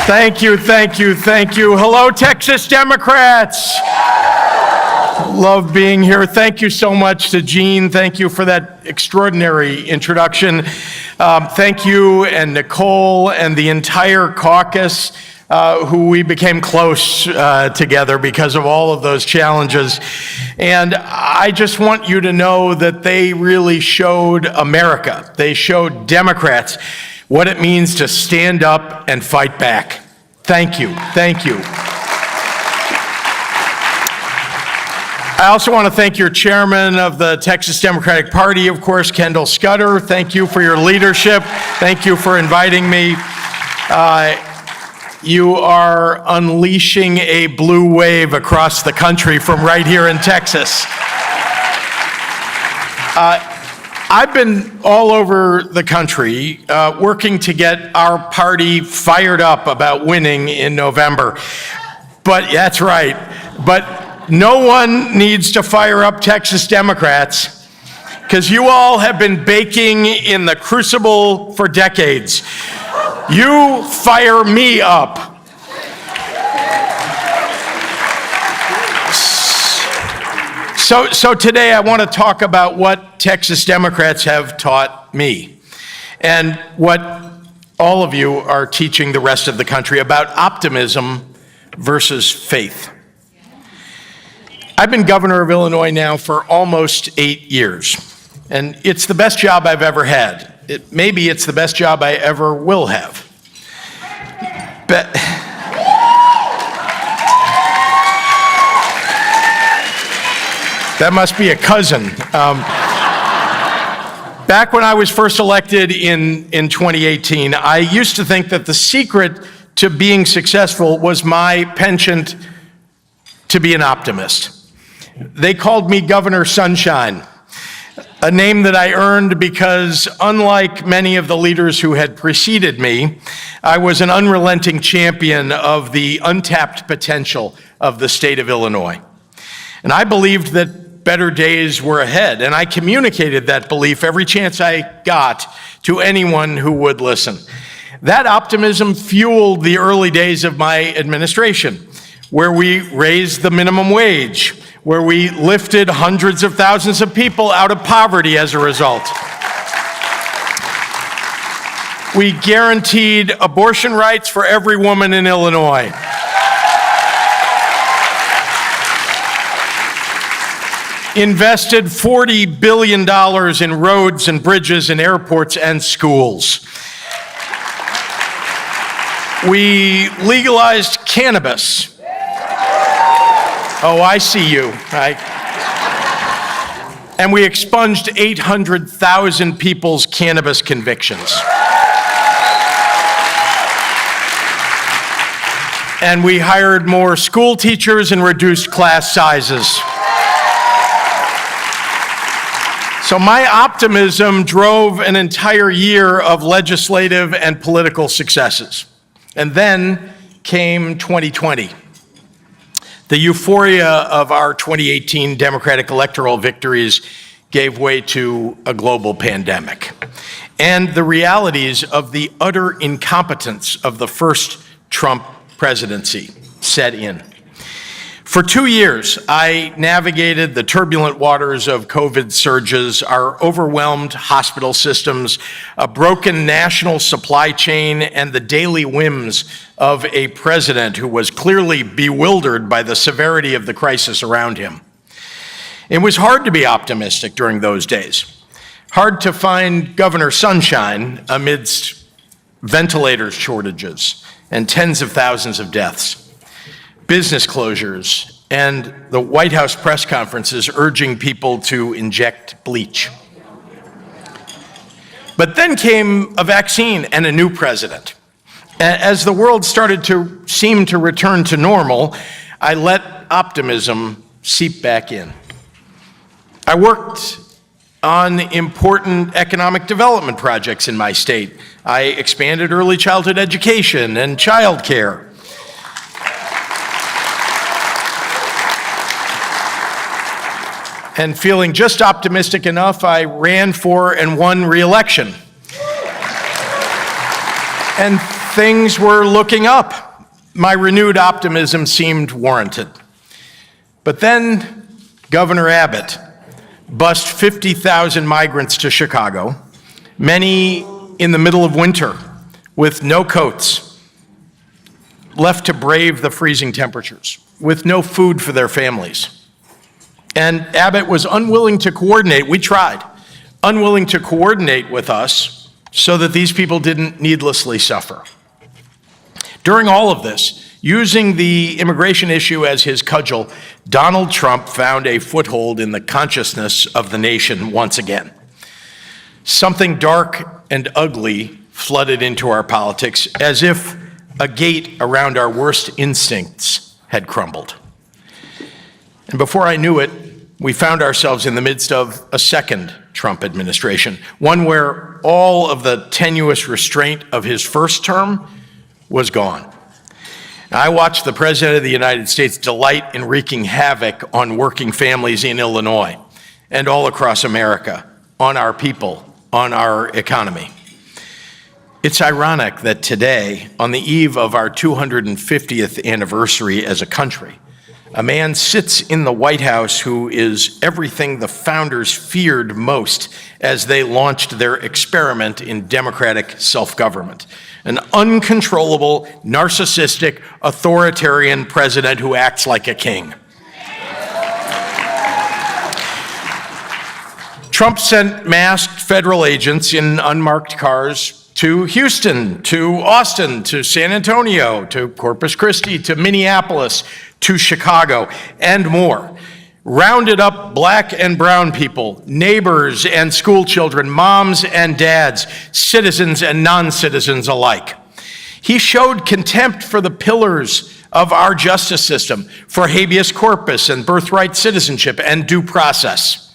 Thank you, thank you, thank you. Hello, Texas Democrats. Love being here. Thank you so much to Jean. Thank you for that extraordinary introduction. Thank you and Nicole and the entire caucus who we became close together because of all of those challenges. And I just want you to know that they really showed America. They showed Democrats what it means to stand up and fight back. Thank you, thank you. I also want to thank your chairman of the Texas Democratic Party, of course, Kendall Scudder. Thank you for your leadership. Thank you for inviting me. You are unleashing a blue wave across the country from right here in Texas. I've been all over the country working to get our party fired up about winning in November. But that's right. But no one needs to fire up Texas Democrats because you all have been baking in the crucible for decades. You fire me up. So today I want to talk about what Texas Democrats have taught me and what all of you are teaching the rest of the country about optimism versus faith. I've been governor of Illinois now for almost 8 years, and it's the best job I've ever had. Maybe it's the best job I ever will have. That must be a cousin. Back when I was first elected in 2018, I used to think that the secret to being successful was my penchant to be an optimist. They called me Governor Sunshine, a name that I earned because, unlike many of the leaders who had preceded me, I was an unrelenting champion of the untapped potential of the state of Illinois. And I believed that better days were ahead, and I communicated that belief every chance I got to anyone who would listen. That optimism fueled the early days of my administration, where we raised the minimum wage, where we lifted hundreds of thousands of people out of poverty as a result. We guaranteed abortion rights for every woman in Illinois. Invested $40 billion in roads and bridges and airports and schools. We legalized cannabis. Oh, I see you. And we expunged 800,000 people's cannabis convictions. And we hired more school teachers and reduced class sizes. So my optimism drove an entire year of legislative and political successes. And then came 2020. The euphoria of our 2018 Democratic electoral victories gave way to a global pandemic. And the realities of the utter incompetence of the first Trump presidency set in. For 2 years, I navigated the turbulent waters of COVID surges, our overwhelmed hospital systems, a broken national supply chain, and the daily whims of a president who was clearly bewildered by the severity of the crisis around him. It was hard to be optimistic during those days. Hard to find Governor Sunshine amidst ventilator shortages and tens of thousands of deaths. Business closures, and the White House press conferences urging people to inject bleach. But then came a vaccine and a new president. As the world started to seem to return to normal, I let optimism seep back in. I worked on important economic development projects in my state. I expanded early childhood education and child care. And feeling just optimistic enough, I ran for and won re-election. And things were looking up. My renewed optimism seemed warranted. But then Governor Abbott bussed 50,000 migrants to Chicago, many in the middle of winter with no coats, left to brave the freezing temperatures, with no food for their families. And Abbott was unwilling to coordinate. We tried, unwilling to coordinate with us so that these people didn't needlessly suffer. During all of this, using the immigration issue as his cudgel, Donald Trump found a foothold in the consciousness of the nation once again. Something dark and ugly flooded into our politics, as if a gate around our worst instincts had crumbled. And before I knew it, we found ourselves in the midst of a second Trump administration, one where all of the tenuous restraint of his first term was gone. I watched the President of the United States delight in wreaking havoc on working families in Illinois and all across America, on our people, on our economy. It's ironic that today, on the eve of our 250th anniversary as a country, a man sits in the White House who is everything the founders feared most as they launched their experiment in democratic self-government. An uncontrollable, narcissistic, authoritarian president who acts like a king. Trump sent masked federal agents in unmarked cars to Houston, to Austin, to San Antonio, to Corpus Christi, to Minneapolis, to Chicago, and more. Rounded up black and brown people, neighbors and school children, moms and dads, citizens and non-citizens alike. He showed contempt for the pillars of our justice system, for habeas corpus and birthright citizenship and due process.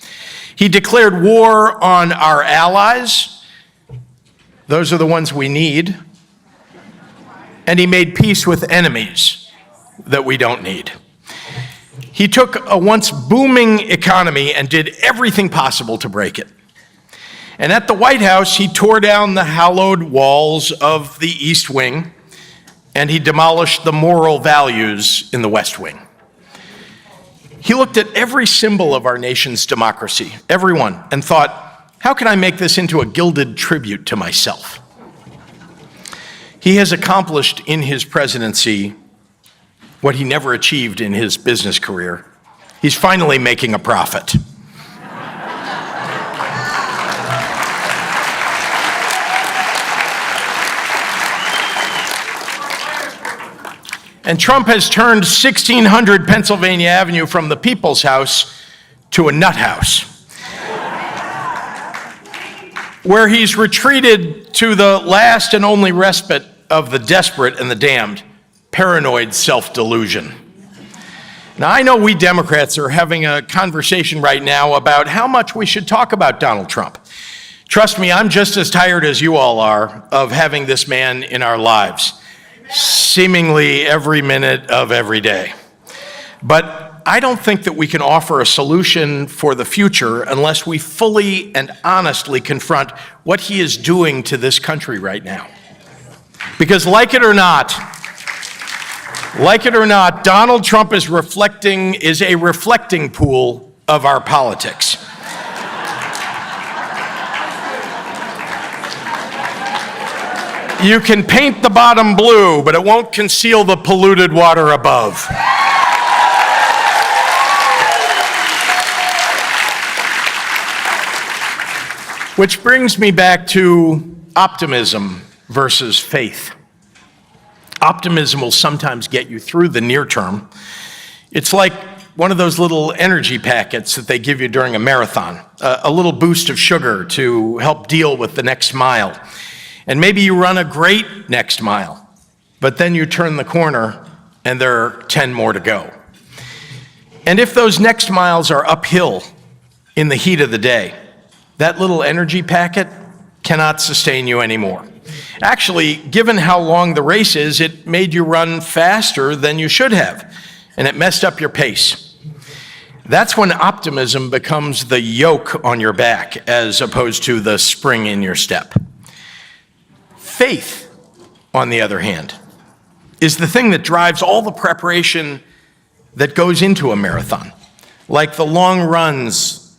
He declared war on our allies. Those are the ones we need. And he made peace with enemies that we don't need. He took a once booming economy and did everything possible to break it. And at the White House, he tore down the hallowed walls of the East Wing, and he demolished the moral values in the West Wing. He looked at every symbol of our nation's democracy, every one, and thought, how can I make this into a gilded tribute to myself? He has accomplished in his presidency what he never achieved in his business career. He's finally making a profit. And Trump has turned 1600 Pennsylvania Avenue from the People's House to a nut house, where he's retreated to the last and only respite of the desperate and the damned, paranoid self-delusion. Now, I know we Democrats are having a conversation right now about how much we should talk about Donald Trump. Trust me, I'm just as tired as you all are of having this man in our lives, seemingly every minute of every day. But I don't think that we can offer a solution for the future unless we fully and honestly confront what he is doing to this country right now. Because like it or not, Donald Trump is a reflecting pool of our politics. You can paint the bottom blue, but it won't conceal the polluted water above. Which brings me back to optimism versus faith. Optimism will sometimes get you through the near term. It's like one of those little energy packets that they give you during a marathon, a little boost of sugar to help deal with the next mile. And maybe you run a great next mile, but then you turn the corner and there are 10 more to go. And if those next miles are uphill in the heat of the day, that little energy packet cannot sustain you anymore. Actually, given how long the race is, it made you run faster than you should have, and it messed up your pace. That's when optimism becomes the yoke on your back as opposed to the spring in your step. Faith on the other hand, is the thing that drives all the preparation that goes into a marathon, like the long runs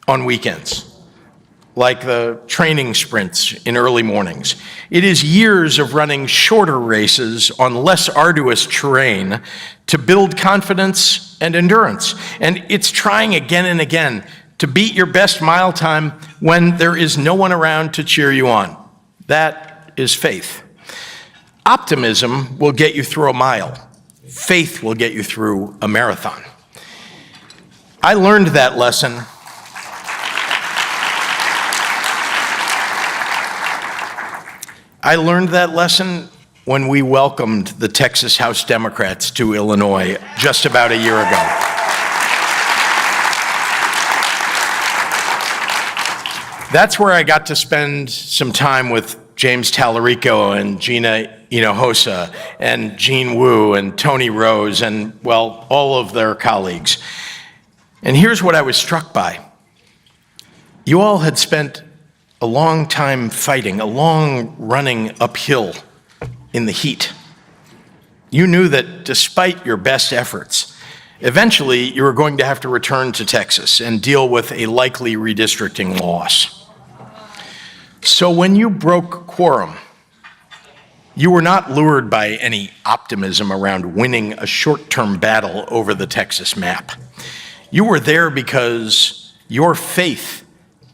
on weekends, like the training sprints in early mornings. It is years of running shorter races on less arduous terrain to build confidence and endurance. And it's trying again and again to beat your best mile time when there is no one around to cheer you on. That is faith. Optimism will get you through a mile. Faith will get you through a marathon. I learned that lesson when we welcomed the Texas House Democrats to Illinois just about a year ago. That's where I got to spend some time with James Tallarico and Gina Hinojosa and Jean Wu and Tony Rose and, well, all of their colleagues. And here's what I was struck by. You all had spent a long time fighting, a long running uphill in the heat. You knew that despite your best efforts, eventually you were going to have to return to Texas and deal with a likely redistricting loss. So when you broke quorum, you were not lured by any optimism around winning a short-term battle over the Texas map. You were there because your faith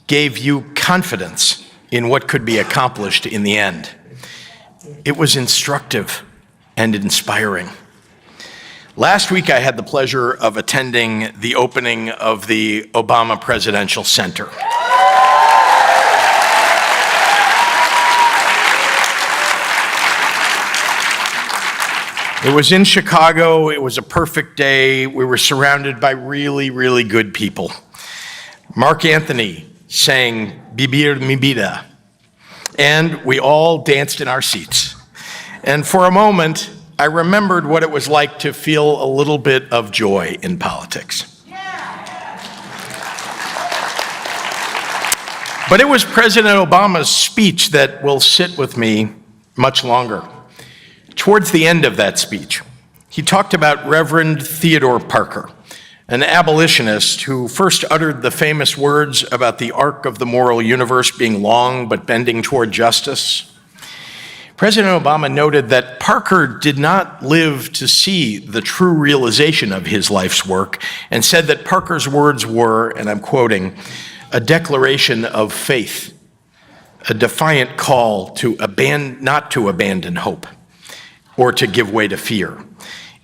gave you confidence in what could be accomplished in the end. It was instructive and inspiring. Last week, I had the pleasure of attending the opening of the Obama Presidential Center. It was in Chicago. It was a perfect day. We were surrounded by really, really good people. Mark Anthony sang Vivir mi vida, and we all danced in our seats. And for a moment, I remembered what it was like to feel a little bit of joy in politics. But it was President Obama's speech that will sit with me much longer. Towards the end of that speech, he talked about Reverend Theodore Parker, an abolitionist who first uttered the famous words about the arc of the moral universe being long but bending toward justice. President Obama noted that Parker did not live to see the true realization of his life's work and said that Parker's words were, and I'm quoting, a declaration of faith, a defiant call to not to abandon hope or to give way to fear,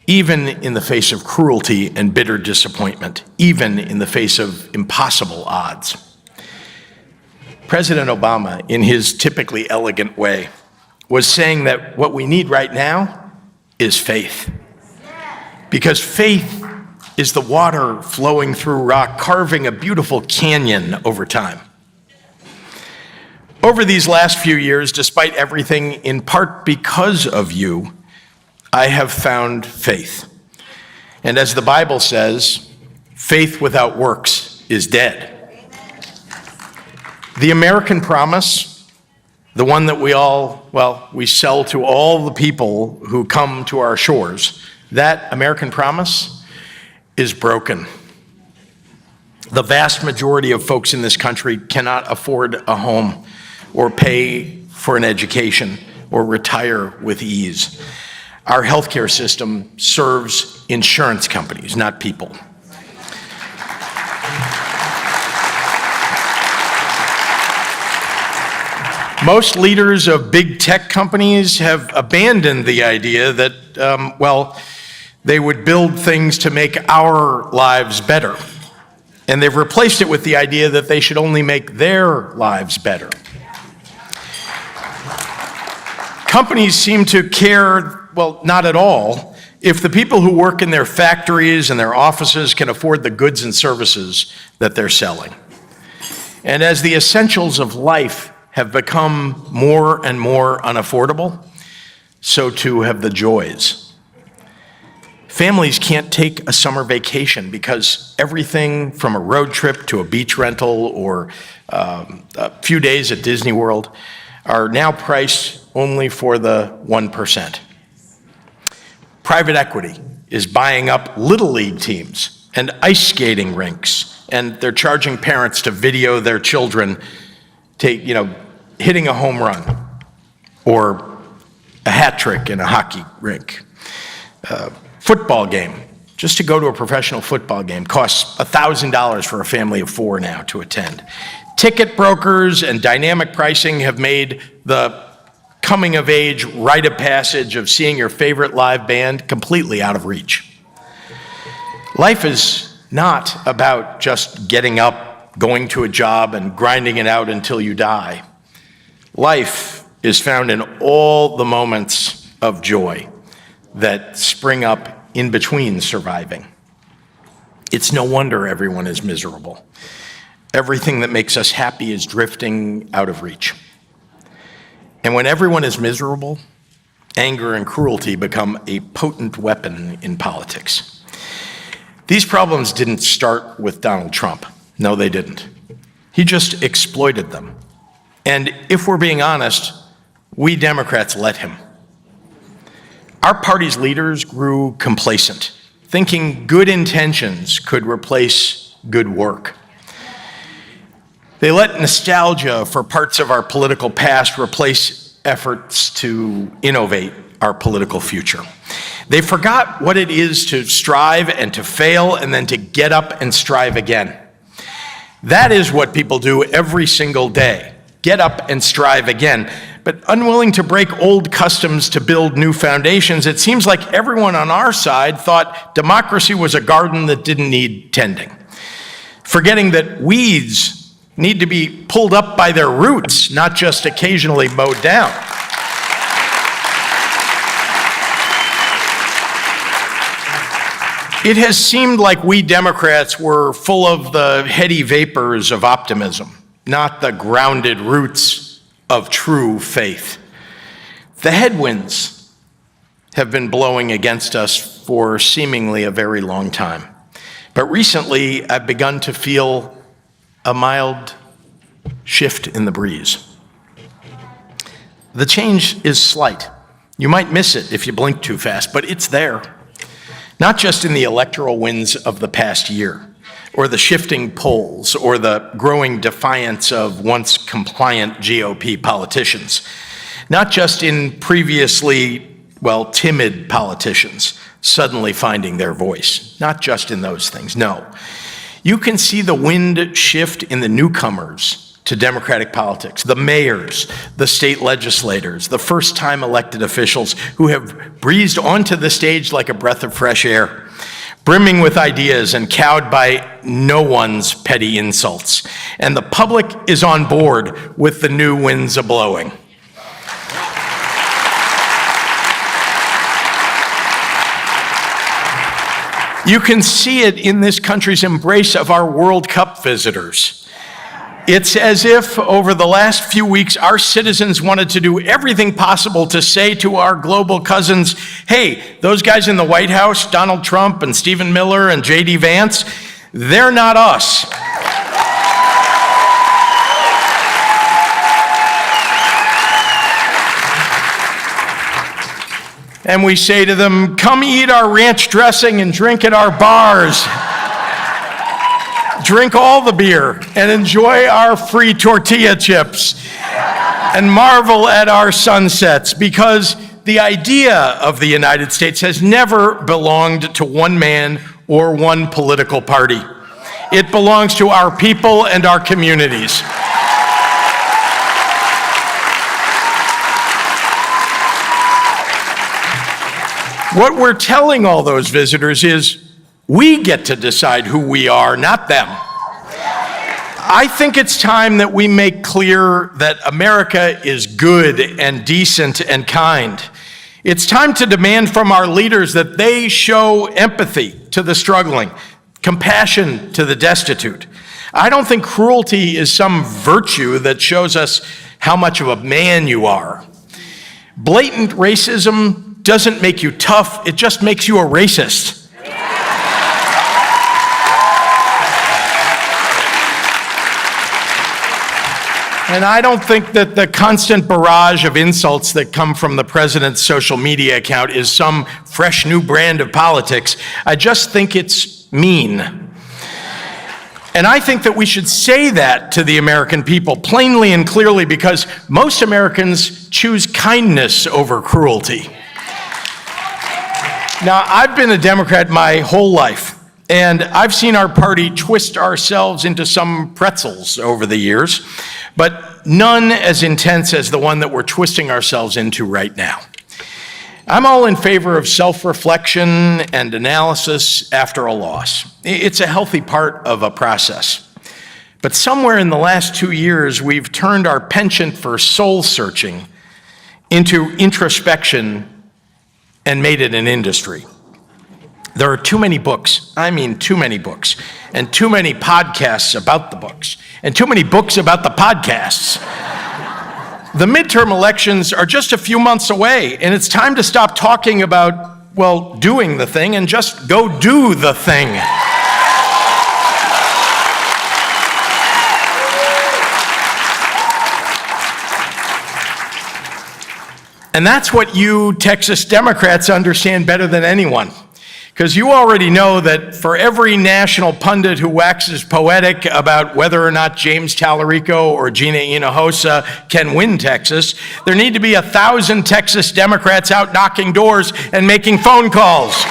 even in the face of cruelty and bitter disappointment, even in the face of impossible odds. President Obama, in his typically elegant way, was saying that what we need right now is faith. Because faith is the water flowing through rock, carving a beautiful canyon over time. Over these last few years, despite everything, in part because of you, I have found faith. And as the Bible says, faith without works is dead. The American promise, the one that we sell to all the people who come to our shores, that American promise is broken. The vast majority of folks in this country cannot afford a home or pay for an education or retire with ease. Our healthcare system serves insurance companies, not people. Most leaders of big tech companies have abandoned the idea that, they would build things to make our lives better. And they've replaced it with the idea that they should only make their lives better. Companies seem to care, not at all, if the people who work in their factories and their offices can afford the goods and services that they're selling. And as the essentials of life have become more and more unaffordable, so too have the joys. Families can't take a summer vacation because everything from a road trip to a beach rental or a few days at Disney World are now priced only for the 1%. Private equity is buying up Little League teams and ice skating rinks, and they're charging parents to video their children hitting a home run or a hat trick in a hockey rink. Football game, just to go to a professional football game, costs $1,000 for a family of 4 now to attend. Ticket brokers and dynamic pricing have made the coming of age rite of passage of seeing your favorite live band completely out of reach. Life is not about just getting up, going to a job, and grinding it out until you die. Life is found in all the moments of joy that spring up in between surviving. It's no wonder everyone is miserable. Everything that makes us happy is drifting out of reach. And when everyone is miserable, anger and cruelty become a potent weapon in politics. These problems didn't start with Donald Trump. No, they didn't. He just exploited them. And if we're being honest, we Democrats let him. Our party's leaders grew complacent, thinking good intentions could replace good work. They let nostalgia for parts of our political past replace efforts to innovate our political future. They forgot what it is to strive and to fail and then to get up and strive again. That is what people do every single day. Get up and strive again. But unwilling to break old customs to build new foundations, it seems like everyone on our side thought democracy was a garden that didn't need tending. Forgetting that weeds need to be pulled up by their roots, not just occasionally mowed down. It has seemed like we Democrats were full of the heady vapors of optimism, not the grounded roots of true faith. The headwinds have been blowing against us for seemingly a very long time. But recently, I've begun to feel a mild shift in the breeze. The change is slight. You might miss it if you blink too fast, but it's there. Not just in the electoral wins of the past year, or the shifting polls, or the growing defiance of once compliant GOP politicians. Not just in previously, timid politicians suddenly finding their voice. Not just in those things, no. You can see the wind shift in the newcomers to Democratic politics, the mayors, the state legislators, the first-time elected officials who have breezed onto the stage like a breath of fresh air, brimming with ideas and cowed by no one's petty insults. And the public is on board with the new winds a-blowing. You can see it in this country's embrace of our World Cup visitors. It's as if over the last few weeks, our citizens wanted to do everything possible to say to our global cousins, hey, those guys in the White House, Donald Trump and Stephen Miller and J.D. Vance, they're not us. And we say to them, come eat our ranch dressing and drink at our bars. Drink all the beer and enjoy our free tortilla chips and marvel at our sunsets, because the idea of the United States has never belonged to one man or one political party. It belongs to our people and our communities. What we're telling all those visitors is we get to decide who we are, not them. I think it's time that we make clear that America is good and decent and kind. It's time to demand from our leaders that they show empathy to the struggling, compassion to the destitute. I don't think cruelty is some virtue that shows us how much of a man you are. Blatant racism doesn't make you tough, it just makes you a racist. And I don't think that the constant barrage of insults that come from the president's social media account is some fresh new brand of politics. I just think it's mean. And I think that we should say that to the American people plainly and clearly, because most Americans choose kindness over cruelty. Now, I've been a Democrat my whole life, and I've seen our party twist ourselves into some pretzels over the years, but none as intense as the one that we're twisting ourselves into right now. I'm all in favor of self-reflection and analysis after a loss. It's a healthy part of a process. But somewhere in the last 2 years, we've turned our penchant for soul-searching into introspection and made it an industry. There are too many books, I mean too many books, and too many podcasts about the books, and too many books about the podcasts. The midterm elections are just a few months away, and it's time to stop talking about, well, doing the thing and just go do the thing. And that's what you Texas Democrats understand better than anyone. Because you already know that for every national pundit who waxes poetic about whether or not James Tallarico or Gina Hinojosa can win Texas, there need to be 1,000 Texas Democrats out knocking doors and making phone calls.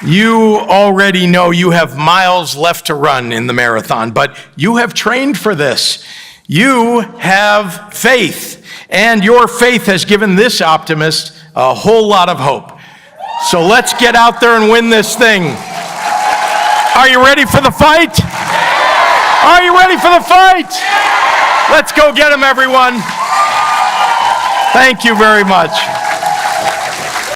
You already know you have miles left to run in the marathon, but you have trained for this. You have faith. And your faith has given this optimist a whole lot of hope. So let's get out there and win this thing. Are you ready for the fight? Are you ready for the fight? Let's go get them, everyone. Thank you very much.